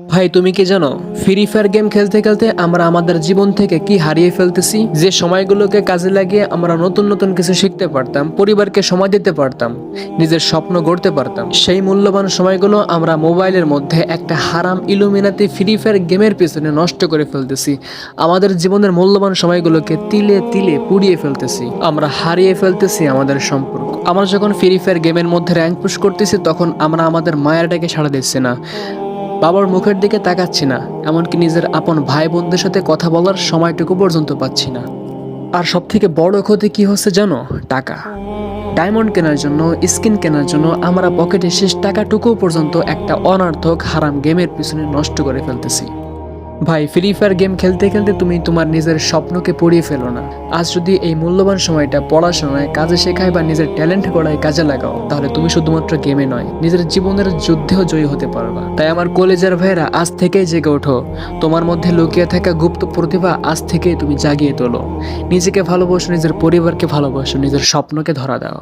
ভাই তুমি কি জানো, ফ্রি ফায়ার গেম খেলতে খেলতে আমরা আমাদের জীবন থেকে কি হারিয়ে ফেলতেছি। যে সময়গুলোকে কাজে লাগিয়ে আমরা নতুন নতুন কিছু শিখতে পারতাম, পরিবারকে সময় দিতে পারতাম, নিজের স্বপ্ন গড়তে পারতাম, সেই মূল্যবান সময়গুলো আমরা মোবাইলের মধ্যে একটা হারাম ইলুমিনাতি ফ্রি ফায়ার গেমের পিছনে নষ্ট করে ফেলতেছি। আমাদের জীবনের মূল্যবান সময়গুলোকে তিলে তিলে পুড়িয়ে ফেলতেছি, আমরা হারিয়ে ফেলতেছি আমাদের সম্পর্ক। আমরা যখন ফ্রি ফায়ার গেমের মধ্যে র্যাঙ্ক পুশ করতেছি তখন আমরা আমাদের মায়ের ডাকে সাড়া দিচ্ছি না, বাবার মুখের দিকে তাকাচ্ছি না, এমনকি নিজের আপন ভাই বোনদের সাথে কথা বলার সময়টুকু পর্যন্ত পাচ্ছি না। আর সব থেকে বড় ক্ষতি কি হচ্ছে জানো? টাকা। ডায়মন্ড কেনার জন্য, স্কিন কেনার জন্য আমরা পকেটে শেষ টাকাটুকু পর্যন্ত একটা অনর্থক হারাম গেমের পিছনে নষ্ট করে ফেলতেছি। ভাই, ফ্রি ফায়ার গেম খেলতে খেলতে তুমি তোমার নিজের স্বপ্নকে পুড়িয়ে ফেলো না। আজ যদি এই মূল্যবান সময়টা পড়াশোনায়, কাজে শেখায় বা নিজের ট্যালেন্ট গড়ায় কাজে লাগাও, তাহলে তুমি শুধুমাত্র গেমে নয়, নিজের জীবনের যুদ্ধেও জয়ী হতে পারবা। তাই আমার কলেজের ভাইরা, আজ থেকেই জেগে ওঠো। তোমার মধ্যে লুকিয়ে থাকা গুপ্ত প্রতিভা আজ থেকেই তুমি জাগিয়ে তোলো। নিজেকে ভালোবাসো, নিজের পরিবারকে ভালোবাসো, নিজের স্বপ্নকে ধরা দাও।